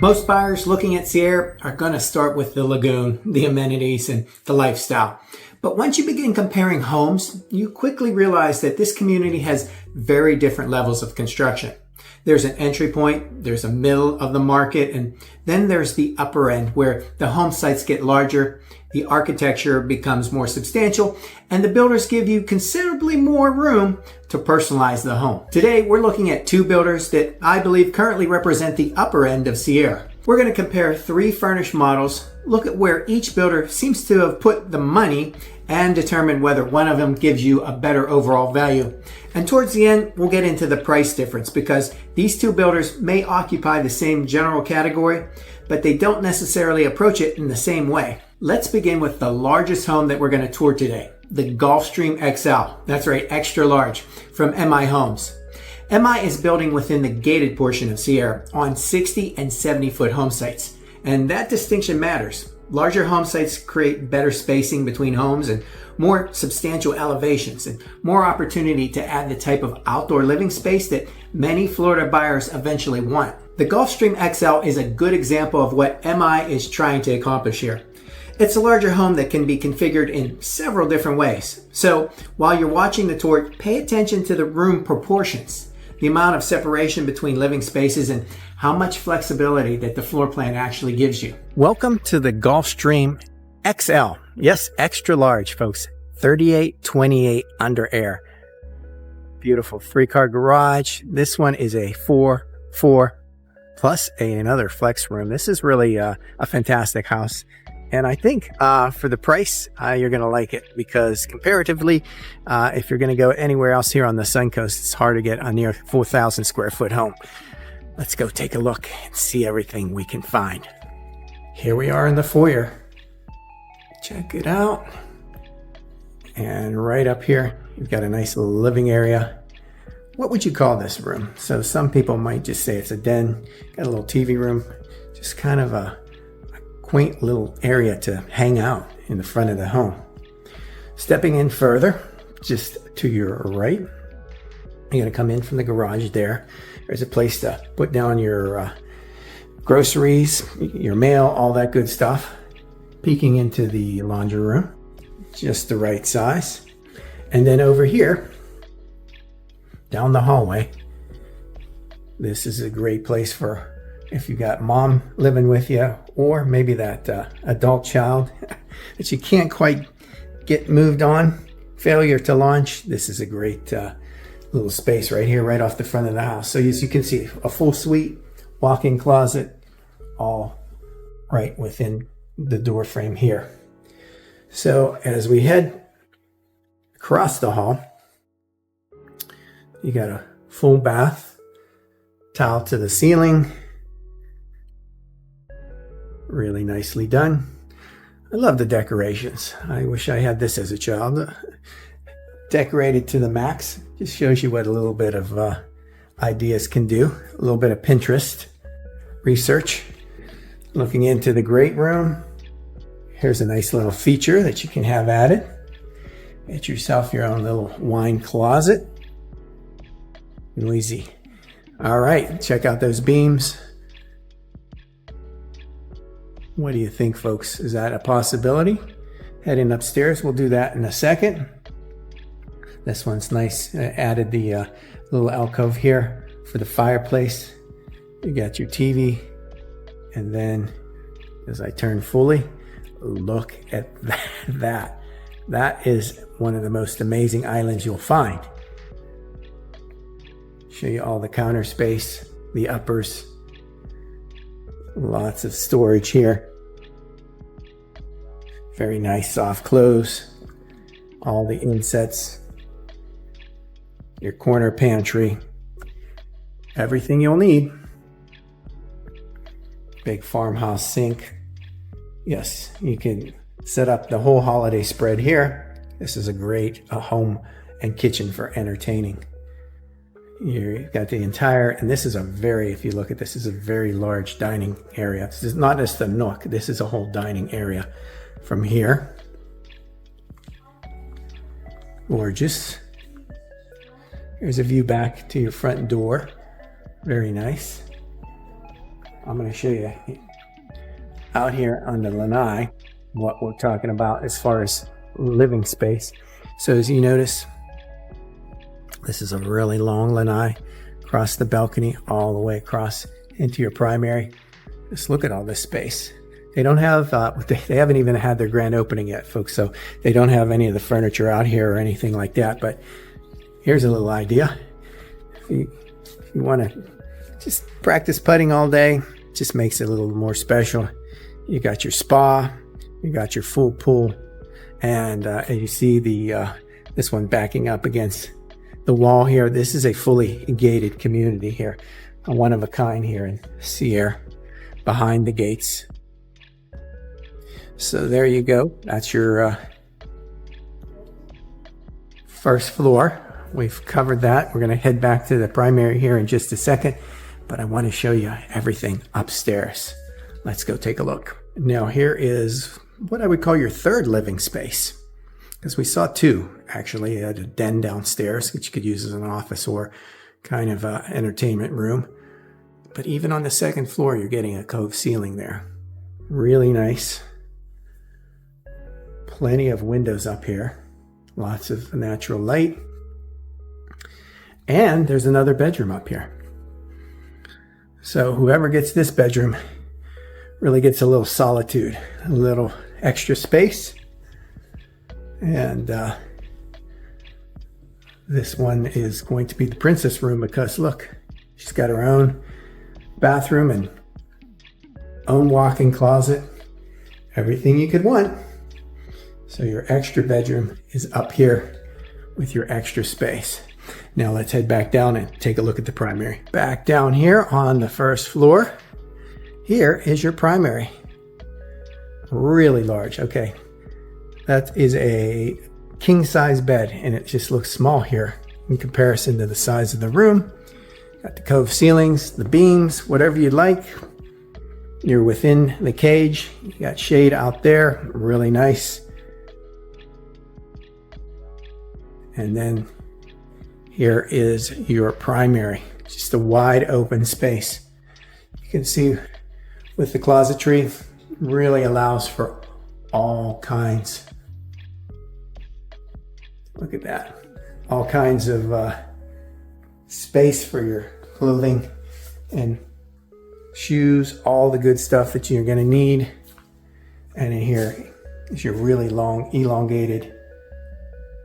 Most buyers looking at Seaire are going to start with the Lagoon, the amenities, and the lifestyle. But once you begin comparing homes, you quickly realize that this community has very different levels of construction. There's an entry point, there's a middle of the market, and then there's the upper end where the home sites get larger, the architecture becomes more substantial, and the builders give you considerably more room to personalize the home. Today, we're looking at two builders that I believe currently represent the upper end of Seaire. We're going to compare three furnished models, look at where each builder seems to have put the money, and determine whether one of them gives you a better overall value. And towards the end, we'll get into the price difference because these two builders may occupy the same general category, but they don't necessarily approach it in the same way. Let's begin with the largest home that we're going to tour today, the Gulfstream XL. That's right, extra large, from MI Homes. MI is building within the gated portion of Seaire on 60 and 70 foot home sites. And that distinction matters. Larger home sites create better spacing between homes and more substantial elevations and more opportunity to add the type of outdoor living space that many Florida buyers eventually want. The Gulfstream XL is a good example of what MI is trying to accomplish here. It's a larger home that can be configured in several different ways. So while you're watching the tour, pay attention to the room proportions, the amount of separation between living spaces, and how much flexibility that the floor plan actually gives you. Welcome to the Gulfstream XL. Yes, extra large, folks. 3828 under air. Beautiful 3-car garage. This one is a 4-4 plus another flex room. This is really a fantastic house. And I think for the price, you're going to like it because comparatively, if you're going to go anywhere else here on the Suncoast, it's hard to get a near 4,000 square foot home. Let's go take a look and see everything we can find. Here we are in the foyer. Check it out. And right up here, you've got a nice little living area. What would you call this room? So some people might just say it's a den. Got a little TV room, just kind of a quaint little area to hang out in the front of the home. Stepping in further, just to your right, you're going to come in from the garage there. There's a place to put down your groceries, your mail, all that good stuff. Peeking into the laundry room, just the right size. And then over here, down the hallway, this is a great place for if you got mom living with you, or maybe that adult child that you can't quite get moved on, failure to launch. This is a great little space right here, right off the front of the house. So as you can see, a full suite, walk-in closet, all right within the door frame here. So as we head across the hall, you got a full bath, tile to the ceiling, really nicely done. I love the decorations. I wish I had this as a child. Decorated to the max. Just shows you what a little bit of ideas can do. A little bit of Pinterest research. Looking into the great room. Here's a nice little feature that you can have added. Get yourself your own little wine closet. Noisy. All right, check out those beams. What do you think, folks? Is that a possibility? Heading upstairs, we'll do that in a second. This one's nice. I added the little alcove here for the fireplace. You got your TV. And then as I turn fully, look at that. That is one of the most amazing islands you'll find. Show you all the counter space, the uppers. Lots of storage here. Very nice soft close. All the insets. Your corner pantry. Everything you'll need. Big farmhouse sink. Yes, you can set up the whole holiday spread here. This is a great home and kitchen for entertaining. You've got the entire, and this is a very, if you look at this, is a very large dining area. This is not just a nook, this is a whole dining area. From here, gorgeous. Here's a view back to your front door. Very nice. I'm going to show you out here on the lanai what we're talking about as far as living space. So as you notice, this is a really long lanai across the balcony all the way across into your primary. Just look at all this space. They don't have, they haven't even had their grand opening yet, folks, so they don't have any of the furniture out here or anything like that. But here's a little idea. If you want to just practice putting all day, just makes it a little more special. You got your spa, you got your full pool, and you see the this one backing up against the wall here. This is a fully gated community here, a one of a kind here in Seaire, behind the gates. So there you go. That's your first floor. We've covered that. We're going to head back to the primary here in just a second, but I want to show you everything upstairs. Let's go take a look. Now here is what I would call your third living space, because we saw two actually. You had a den downstairs, which you could use as an office or kind of an entertainment room. But even on the second floor, you're getting a cove ceiling there. Really nice. Plenty of windows up here. Lots of natural light. And there's another bedroom up here. So whoever gets this bedroom really gets a little solitude, a little extra space. And this one is going to be the princess room, because look, she's got her own bathroom and own walk-in closet, everything you could want. So your extra bedroom is up here with your extra space. Now let's head back down and take a look at the primary. Back down here on the first floor, here is your primary. Really large. Okay, that is a king size bed, and it just looks small here in comparison to the size of the room. Got the cove ceilings, the beams, whatever you'd like. You're within the cage. You got shade out there, really nice. And then here is your primary, just a wide open space. You can see with the closetry, really allows for all kinds. Look at that. All kinds of space for your clothing and shoes, all the good stuff that you're going to need. And in here is your really long, elongated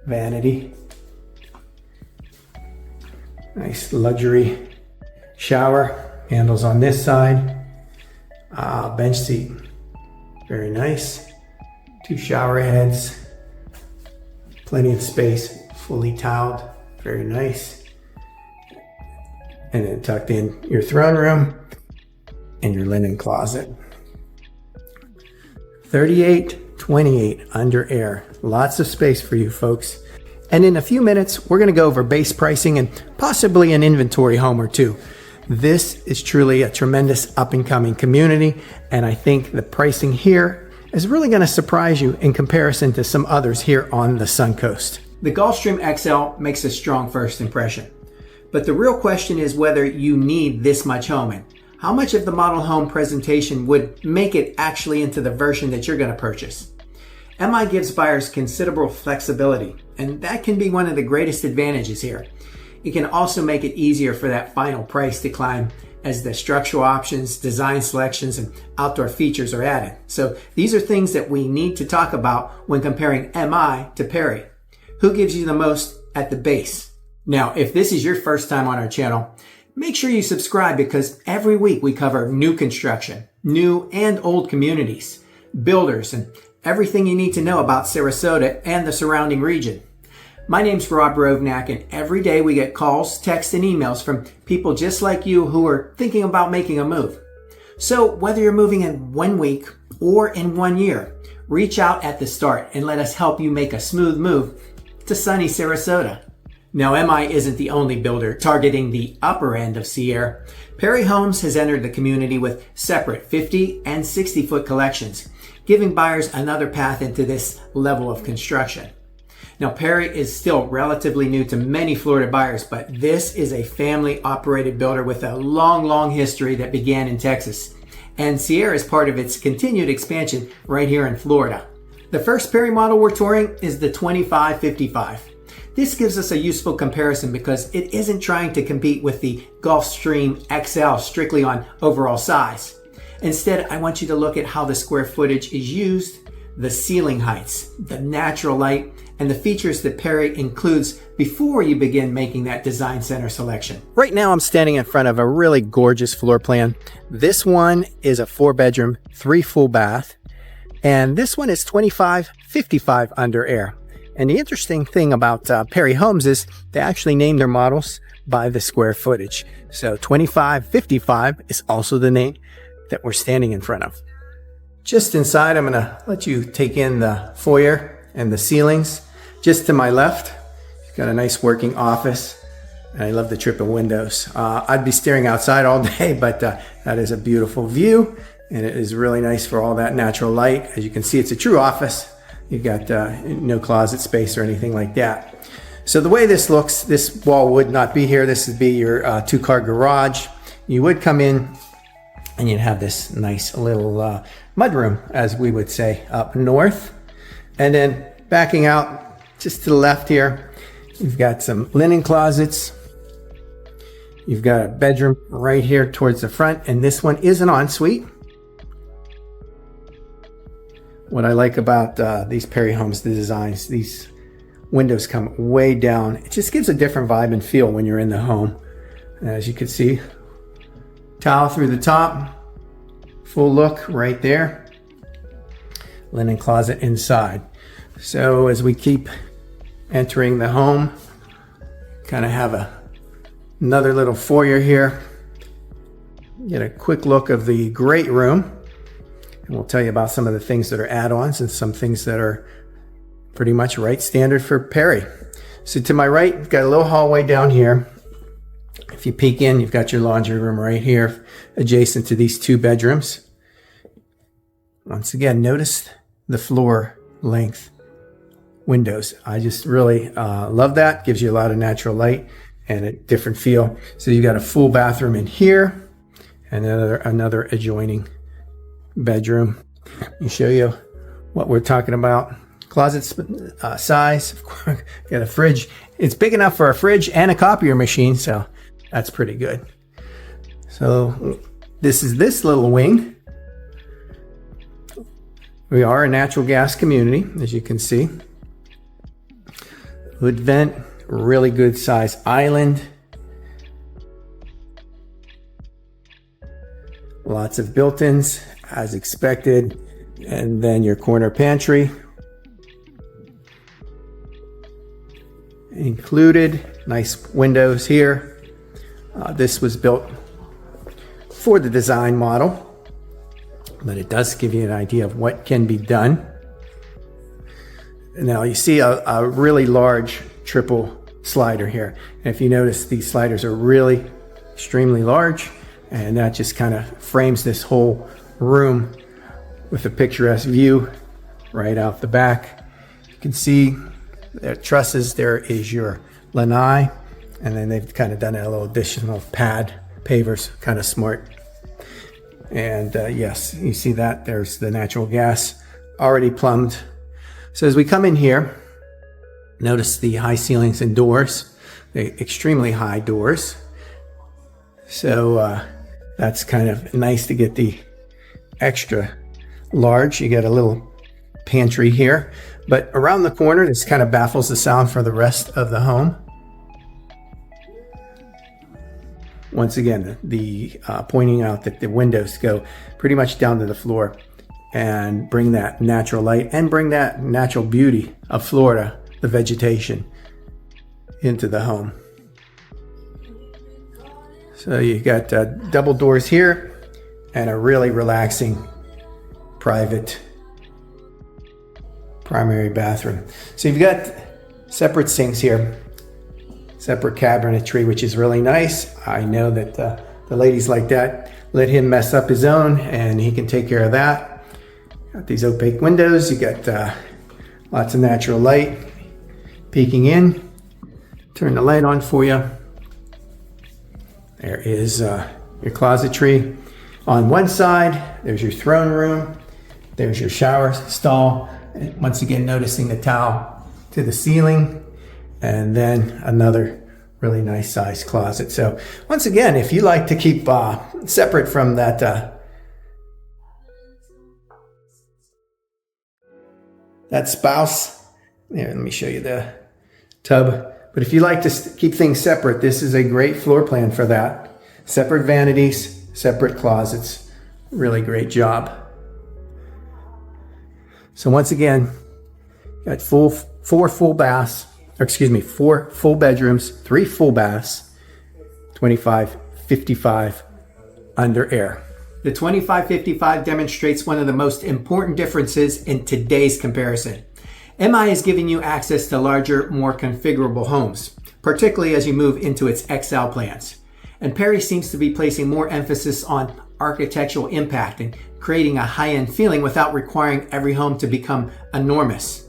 vanity. Nice luxury shower. Handles on this side. Bench seat. Very nice. Two shower heads. Plenty of space. Fully tiled. Very nice. And then tucked in your throne room and your linen closet. 3828 under air. Lots of space for you folks. And in a few minutes, we're going to go over base pricing and possibly an inventory home or two. This is truly a tremendous up-and-coming community, and I think the pricing here is really going to surprise you in comparison to some others here on the Suncoast. The Gulfstream XL makes a strong first impression, but the real question is whether you need this much home and how much of the model home presentation would make it actually into the version that you're going to purchase. MI gives buyers considerable flexibility, and that can be one of the greatest advantages here. It can also make it easier for that final price to climb as the structural options, design selections, and outdoor features are added. So these are things that we need to talk about when comparing MI to Parrish. Who gives you the most at the base? Now, if this is your first time on our channel, make sure you subscribe, because every week we cover new construction, new and old communities, builders, and everything you need to know about Sarasota and the surrounding region. My name's Rob Rovnak, and every day we get calls, texts, and emails from people just like you who are thinking about making a move. So whether you're moving in 1 week or in 1 year, reach out at the start and let us help you make a smooth move to sunny Sarasota. Now, MI isn't the only builder targeting the upper end of Seaire. Parrish Homes has entered the community with separate 50 and 60-foot collections, giving buyers another path into this level of construction. Now, Parry is still relatively new to many Florida buyers, but this is a family-operated builder with a long history that began in Texas. And Seaire is part of its continued expansion right here in Florida. The first Parry model we're touring is the 2555. This gives us a useful comparison because it isn't trying to compete with the Gulfstream XL strictly on overall size. Instead, I want you to look at how the square footage is used, the ceiling heights, the natural light, and the features that Parry includes before you begin making that design center selection. Right now I'm standing in front of a really gorgeous floor plan. This one is a 4-bedroom, 3 full bath, and this one is 2555 under air. And the interesting thing about Parry Homes is they actually name their models by the square footage. So 2555 is also the name that we're standing in front of. Just inside, I'm gonna let you take in the foyer and the ceilings. Just to my left, you've got a nice working office, and I love the triple windows. I'd be staring outside all day, but that is a beautiful view, and it is really nice for all that natural light. As you can see, it's a true office. You've got no closet space or anything like that. So the way this looks, this wall would not be here. This would be your 2-car garage. You would come in, and you'd have this nice little mudroom, as we would say, up north. And then backing out just to the left here, you've got some linen closets. You've got a bedroom right here towards the front, and this one is an ensuite. What I like about these Parry Homes, the designs, these windows come way down. It just gives a different vibe and feel when you're in the home. As you can see, tile through the top, full look right there, linen closet inside. So as we keep entering the home, kind of have another little foyer here. Get a quick look of the great room, and we'll tell you about some of the things that are add-ons and some things that are pretty much right standard for Parry. So to my right, you've got a little hallway down here. If you peek in, you've got your laundry room right here, adjacent to these 2 bedrooms. Once again, notice the floor length windows. I just really love that. Gives you a lot of natural light and a different feel. So you've got a full bathroom in here, and another adjoining bedroom. Let me show you what we're talking about. Closet size, of course, got a fridge. It's big enough for a fridge and a copier machine, so that's pretty good. So this is this little wing. We are a natural gas community, as you can see. Hood vent, really good size island. Lots of built-ins, as expected. And then your corner pantry. Included, nice windows here. This was built for the design model, but it does give you an idea of what can be done. Now you see a really large triple slider here. And if you notice, these sliders are really extremely large, and that just kind of frames this whole room with a picturesque view right out the back. You can see their trusses. There is your lanai, and then they've kind of done a little additional pad pavers, kind of smart. And yes, you see that there's the natural gas already plumbed. So as we come in here, notice the high ceilings and doors, the extremely high doors. So that's kind of nice to get the extra large. You get a little pantry here, but around the corner, this kind of baffles the sound for the rest of the home. Once again, the pointing out that the windows go pretty much down to the floor and bring that natural light and bring that natural beauty of Florida, the vegetation, into the home. So you got double doors here and a really relaxing private primary bathroom. So you've got separate sinks here, separate cabinetry, which is really nice. I know that the ladies like that. Let him mess up his own and he can take care of that. Got these opaque windows. You got lots of natural light. Peeking in, turn the light on for you. There is your closetry. On one side, there's your throne room. There's your shower stall. And once again, noticing the towel to the ceiling. And then another really nice sized closet. So once again, if you like to keep separate from that that spouse, here, let me show you the tub. But if you like to keep things separate, this is a great floor plan for that. Separate vanities, separate closets. Really great job. So once again, got four full bedrooms, 3 full baths, 25-55 under air. The 25-55 demonstrates one of the most important differences in today's comparison. MI is giving you access to larger, more configurable homes, particularly as you move into its XL plans. And Parrish seems to be placing more emphasis on architectural impact and creating a high-end feeling without requiring every home to become enormous.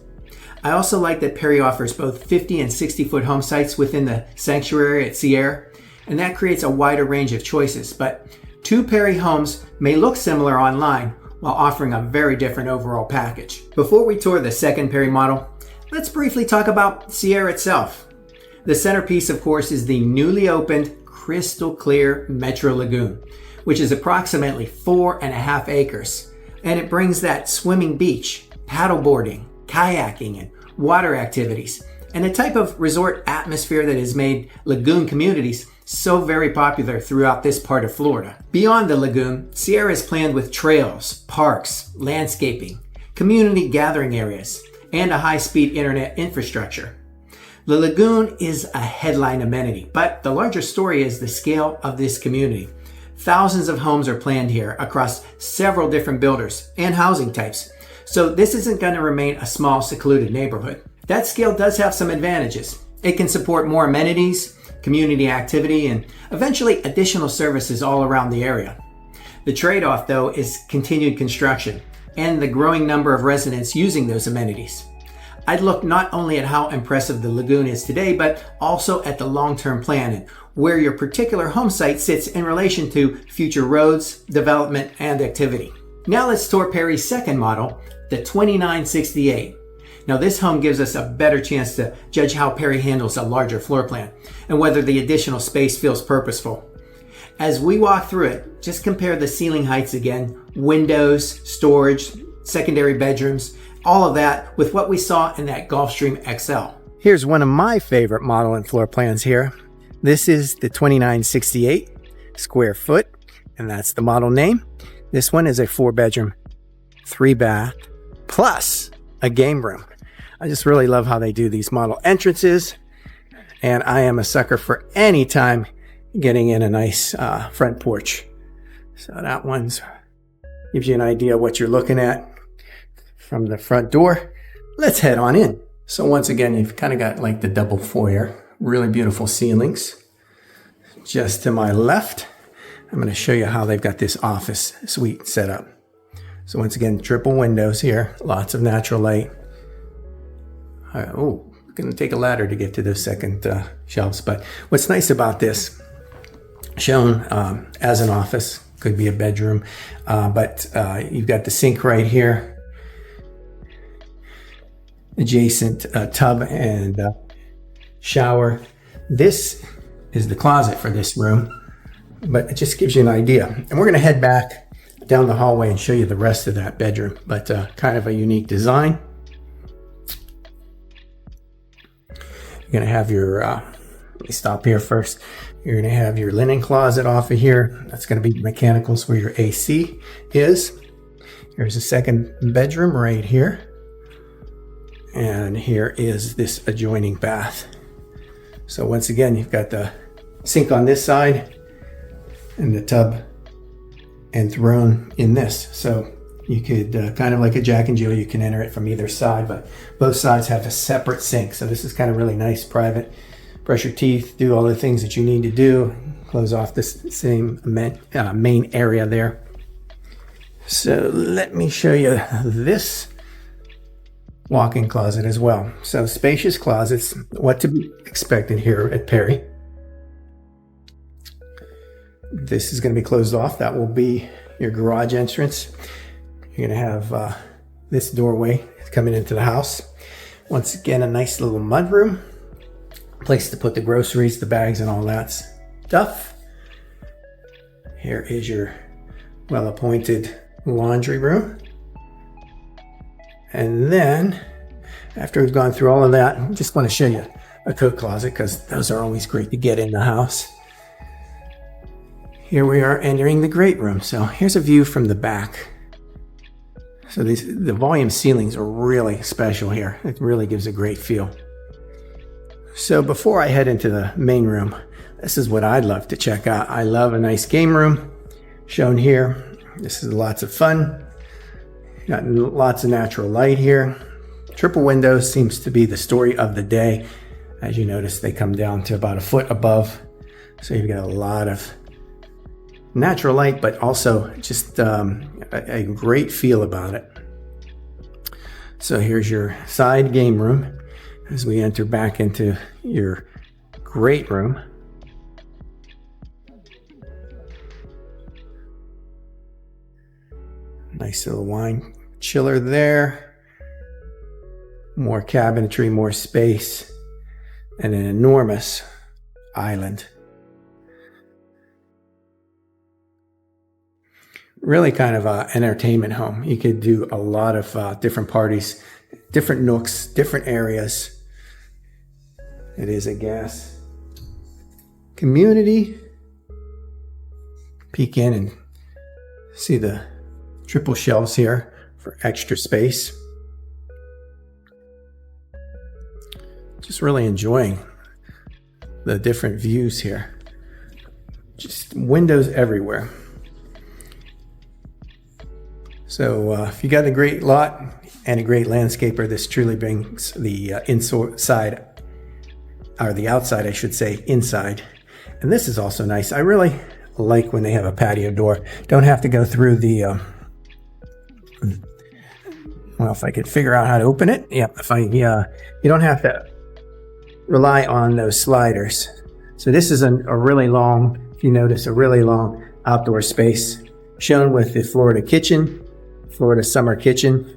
I also like that Parrish offers both 50 and 60-foot home sites within the sanctuary at Seaire, and that creates a wider range of choices. But 2 Parrish homes may look similar online while offering a very different overall package. Before we tour the second Parrish model, let's briefly talk about Seaire itself. The centerpiece, of course, is the newly opened crystal clear Metro Lagoon, which is approximately 4.5 acres. And it brings that swimming beach, paddleboarding, kayaking, and water activities, and a type of resort atmosphere that has made lagoon communities so very popular throughout this part of Florida. Beyond the lagoon, Seaire is planned with trails, parks, landscaping, community gathering areas, and a high-speed internet infrastructure. The lagoon is a headline amenity, but the larger story is the scale of this community. Thousands of homes are planned here across several different builders and housing types. So this isn't going to remain a small, secluded neighborhood. That scale does have some advantages. It can support more amenities, community activity, and eventually additional services all around the area. The trade-off, though, is continued construction and the growing number of residents using those amenities. I'd look not only at how impressive the lagoon is today, but also at the long-term plan and where your particular home site sits in relation to future roads, development, and activity. Now let's tour Parrish's second model, the 2968. Now this home gives us a better chance to judge how Parrish handles a larger floor plan and whether the additional space feels purposeful. As we walk through it, just compare the ceiling heights again, windows, storage, secondary bedrooms, all of that with what we saw in that Gulfstream XL. Here's one of my favorite model and floor plans here. This is the 2968 square foot, and that's the model name. This one is a 4-bedroom, 3-bath, plus a game room. I just really love how they do these model entrances, and I am a sucker for any time getting in a nice front porch. So that one's gives you an idea of what you're looking at from the front door. Let's head on in. So once again, you've kind of got like the double foyer, really beautiful ceilings. Just to my left, I'm going to show you how they've got this office suite set up. So once again, triple windows here, lots of natural light. Oh, going to take a ladder to get to the second shelves. But what's nice about this, shown as an office, could be a bedroom, but you've got the sink right here, adjacent tub and shower. This is the closet for this room, but it just gives you an idea. And we're going to head back down the hallway and show you the rest of that bedroom, but kind of a unique design. You're going to have your, let me stop here first. You're going to have your linen closet off of here. That's going to be mechanicals where your AC is. Here's a second bedroom right here. And here is this adjoining bath. So once again, you've got the sink on this side and the tub and throne in this. So you could, kind of like a Jack and Jill, you can enter it from either side, but both sides have a separate sink. So this is kind of really nice, private. Brush your teeth, do all the things that you need to do. Close off this same main area there. So let me show you this walk-in closet as well. So spacious closets, what to be expected here at Perry. This is going to be closed off. That will be your garage entrance. You're going to have this doorway coming into the house. Once again, a nice little mudroom. Place to put the groceries, the bags, and all that stuff. Here is your well-appointed laundry room. And then, after we've gone through all of that, I just want to show you a coat closet because those are always great to get in the house. Here we are entering the great room. So here's a view from the back. So the volume ceilings are really special here. It really gives a great feel. So before I head into the main room, this is what I'd love to check out. I love a nice game room shown here. This is lots of fun. Got lots of natural light here. Triple windows seems to be the story of the day. As you notice, they come down to about a foot above. So you've got a lot of natural light, but also just a great feel about it. So here's your side game room as we enter back into your great room. Nice little wine chiller there. More cabinetry, more space, and an enormous island. Really kind of an entertainment home. You could do a lot of different parties, different nooks, different areas. It is a gas community. Peek in and see the triple shelves here for extra space. Just really enjoying the different views here. Just windows everywhere. So if you got a great lot and a great landscaper, this truly brings the inside, or the outside, I should say, inside. And this is also nice. I really like when they have a patio door. Don't have to go through the, well, if I could figure out how to open it. Yeah, you don't have to rely on those sliders. So this is a really long, if you notice, a really long outdoor space shown with the Florida kitchen, Florida summer kitchen.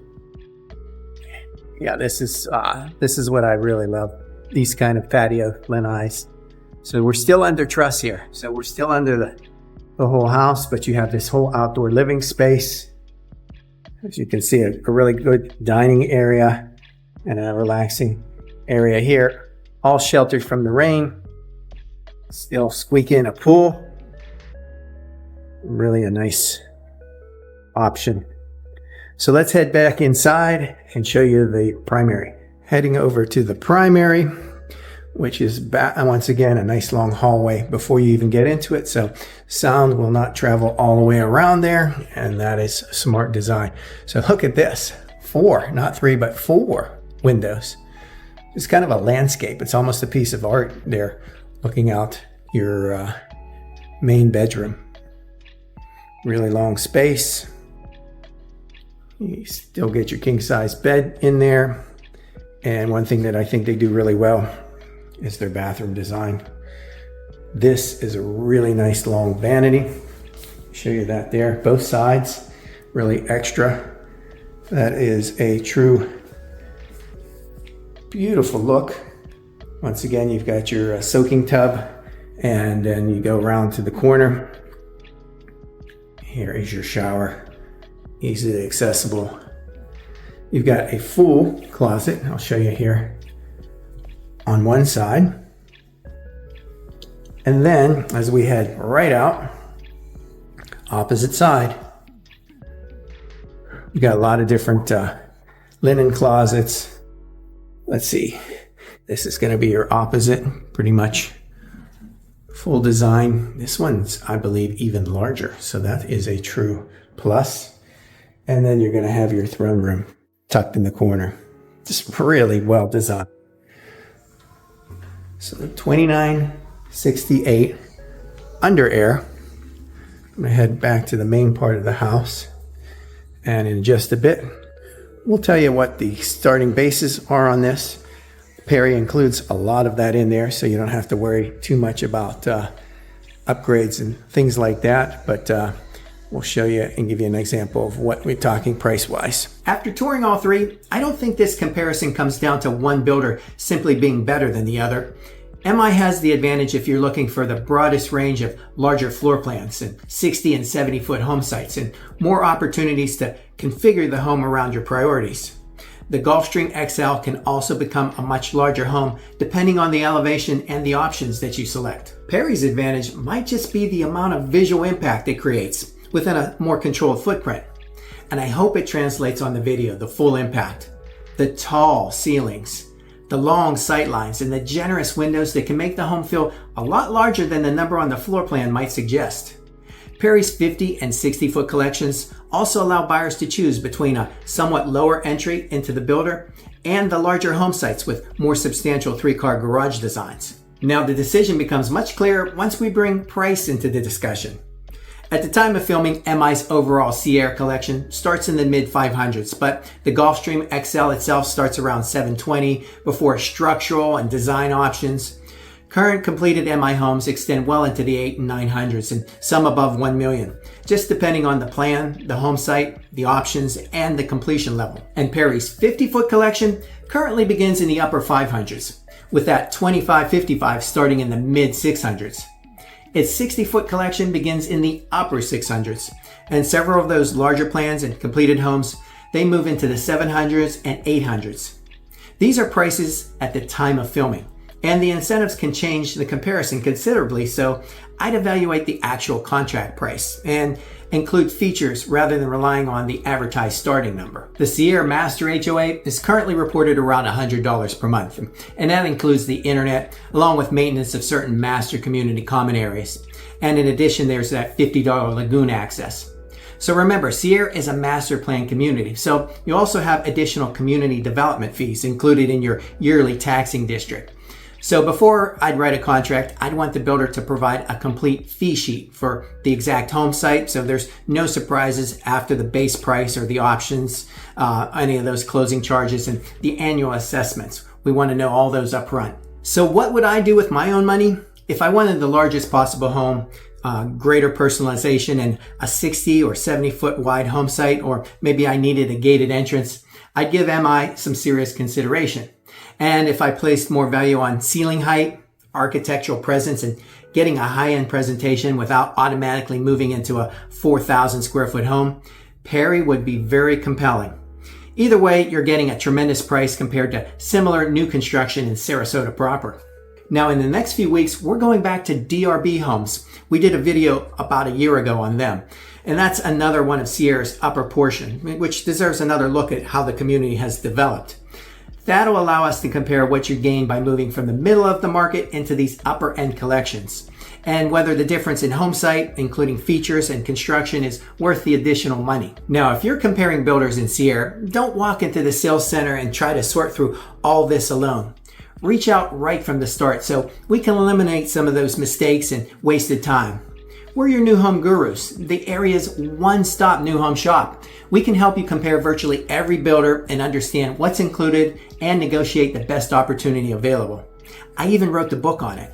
Yeah, this is what I really love. These kind of patio lanais. So we're still under truss here. So we're still under the whole house, but you have this whole outdoor living space. As you can see, a really good dining area and a relaxing area here. All sheltered from the rain. Still squeak in a pool. Really a nice option. So let's head back inside and show you the primary. Heading over to the primary, which is once again a nice long hallway before you even get into it. So sound will not travel all the way around there, and that is smart design. So look at this, 4, not 3, but 4 windows. It's kind of a landscape. It's almost a piece of art there, looking out your main bedroom. Really long space. You still get your king size bed in there. And one thing that I think they do really well is their bathroom design. This is a really nice long vanity. Show you that there, both sides, really extra. That is a true beautiful look. Once again, you've got your soaking tub, and then you go around to the corner. Here is your shower, easily accessible. You've got a full closet, I'll show you here, on one side. And then, as we head right out, opposite side, we got a lot of different linen closets. Let's see, this is going to be your opposite, pretty much full design. This one's, I believe, even larger, so that is a true plus. And then you're going to have your throne room tucked in the corner. Just really well designed. So the 2968 under air. I'm going to head back to the main part of the house. And in just a bit, we'll tell you what the starting bases are on this. Perry includes a lot of that in there, so you don't have to worry too much about upgrades and things like that, but we'll show you and give you an example of what we're talking price-wise. After touring all three, I don't think this comparison comes down to one builder simply being better than the other. MI has the advantage if you're looking for the broadest range of larger floor plans and 60 and 70 foot home sites and more opportunities to configure the home around your priorities. The Gulfstream XL can also become a much larger home depending on the elevation and the options that you select. Perry's advantage might just be the amount of visual impact it creates within a more controlled footprint. And I hope it translates on the video, the full impact. The tall ceilings, the long sight lines, and the generous windows that can make the home feel a lot larger than the number on the floor plan might suggest. Perry's 50 and 60 foot collections also allow buyers to choose between a somewhat lower entry into the builder and the larger home sites with more substantial 3-car garage designs. Now the decision becomes much clearer once we bring price into the discussion. At the time of filming, MI's overall Seaire collection starts in the mid 500s, but the Gulfstream XL itself starts around 720 before structural and design options. Current completed MI homes extend well into the 800s and 900s and some above 1 million, just depending on the plan, the home site, the options, and the completion level. And Perry's 50-foot collection currently begins in the upper 500s, with that 25-55 starting in the mid 600s. Its 60-foot collection begins in the upper 600s, and several of those larger plans and completed homes, they move into the 700s and 800s. These are prices at the time of filming, and the incentives can change the comparison considerably, so I'd evaluate the actual contract price and include features rather than relying on the advertised starting number. The Seaire Master HOA is currently reported around $100 per month, and that includes the internet along with maintenance of certain master community common areas. And in addition, there's that $50 Lagoon access. So remember, Seaire is a master plan community, so you also have additional community development fees included in your yearly taxing district. So before I'd write a contract, I'd want the builder to provide a complete fee sheet for the exact home site, so there's no surprises after the base price or the options, any of those closing charges, and the annual assessments. We want to know all those up front. So what would I do with my own money? If I wanted the largest possible home, greater personalization, and a 60 or 70 foot wide home site, or maybe I needed a gated entrance, I'd give MI some serious consideration. And if I placed more value on ceiling height, architectural presence, and getting a high-end presentation without automatically moving into a 4,000 square foot home, Perry would be very compelling. Either way, you're getting a tremendous price compared to similar new construction in Sarasota proper. Now in the next few weeks, we're going back to DRB homes. We did a video about a year ago on them. And that's another one of Seaire's upper portion, which deserves another look at how the community has developed. That'll allow us to compare what you gain by moving from the middle of the market into these upper end collections, and whether the difference in home site, including features and construction, is worth the additional money. Now, if you're comparing builders in Seaire, don't walk into the sales center and try to sort through all this alone. Reach out right from the start so we can eliminate some of those mistakes and wasted time. We're your new home gurus, the area's one-stop new home shop. We can help you compare virtually every builder and understand what's included and negotiate the best opportunity available. I even wrote the book on it.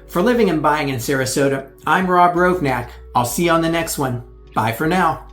For living and buying in Sarasota, I'm Rob Rovnak. I'll see you on the next one. Bye for now.